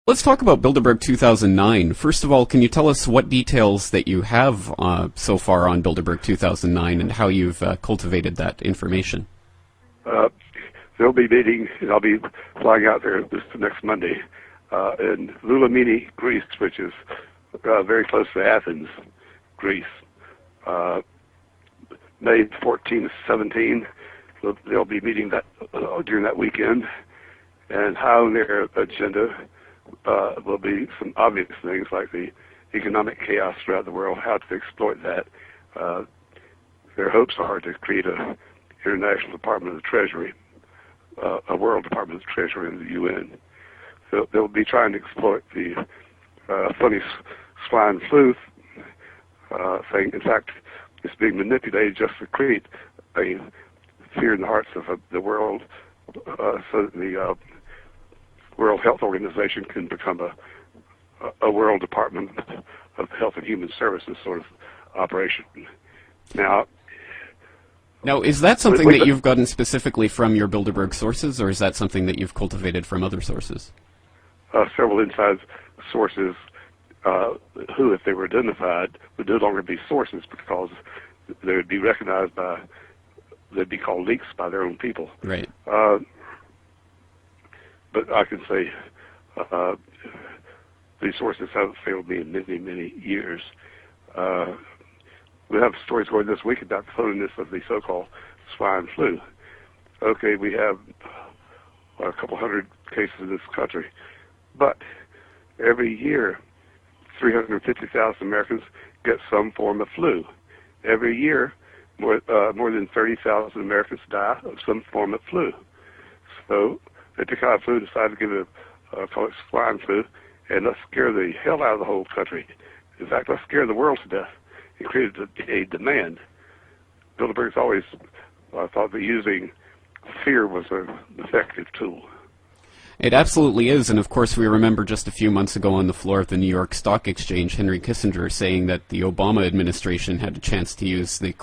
Let's talk about Bilderberg 2009. First of all, can you tell us what details that you have so far on Bilderberg 2009 and how you've cultivated that information? Uh, they'll be meeting, and I'll be flying out there this next Monday in Lulamini, Greece, which is very close to Athens, Greece. Uh, May 14 to 17, they'll be meeting that during that weekend, and high on their agenda will be some obvious things like the economic chaos throughout the world, how to exploit that. Their hopes are to create a international Department of the Treasury, a world Department of the Treasury in the UN. So they'll be trying to exploit the funny swine flu thing. In fact, it's being manipulated just to create a fear in the hearts of the world, so that the World Health Organization can become a world Department of Health and Human Services sort of operation. Now, is that something that you've gotten specifically from your Bilderberg sources, or is that something that you've cultivated from other sources? Several inside sources who, if they were identified, would no longer be sources because they would be recognized by, they'd be called leaks by their own people. Right. But I can say these sources haven't failed me in many, many years. We have stories going this week about the phoniness of the so-called swine flu. Okay, we have a couple hundred cases in this country, but every year 350,000 Americans get some form of flu. Every year more than 30,000 Americans die of some form of flu. So they took out flu, decided to give it call it swine flu, and let's scare the hell out of the whole country. In fact, let's scare the world to death. It created a demand. Bilderberg's always thought that using fear was an effective tool. It absolutely is, and of course we remember just a few months ago on the floor of the New York Stock Exchange, Henry Kissinger saying that the Obama administration had a chance to use the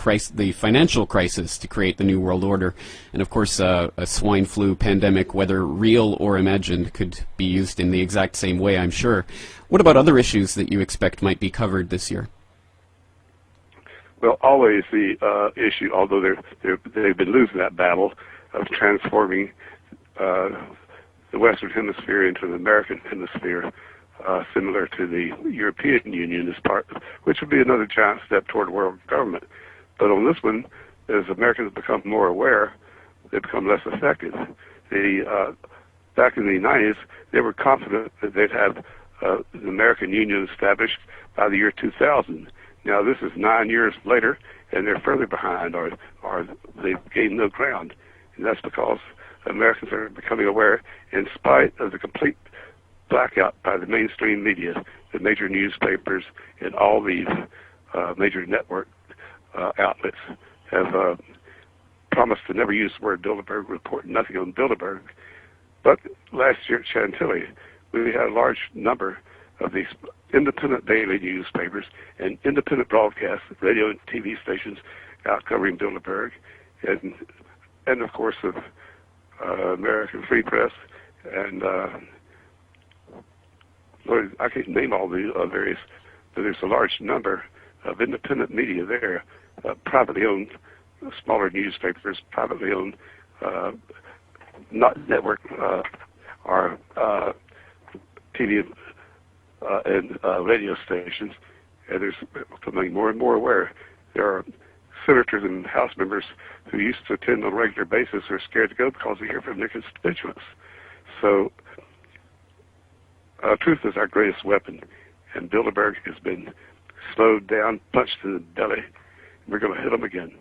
financial crisis to create the New World Order. And of course a swine flu pandemic, whether real or imagined, could be used in the exact same way, I'm sure. What about other issues that you expect might be covered this year? Well, always the issue, although they've been losing that battle of transforming the Western Hemisphere into the American Hemisphere, similar to the European Union as part, which would be another giant step toward world government. But on this one, as Americans become more aware, they become less effective. Back in the 90s, they were confident that they'd have the American Union established by the year 2000. Now this is 9 years later, and they're further behind, or they've gained no ground, and that's because Americans are becoming aware, in spite of the complete blackout by the mainstream media, the major newspapers, and all these major network outlets have promised to never use the word Bilderberg, report nothing on Bilderberg. But last year at Chantilly, we had a large number of these independent daily newspapers and independent broadcast radio and TV stations out covering Bilderberg, and of course of American Free Press, and Lord, I can't name all the various, but there's a large number of independent media there, privately owned, smaller newspapers, privately owned, not network or TV and radio stations, and there's becoming more and more aware. There are senators and House members who used to attend on a regular basis are scared to go because they hear from their constituents. So truth is our greatest weapon, and Bilderberg has been slowed down, punched in the belly. We're going to hit them again.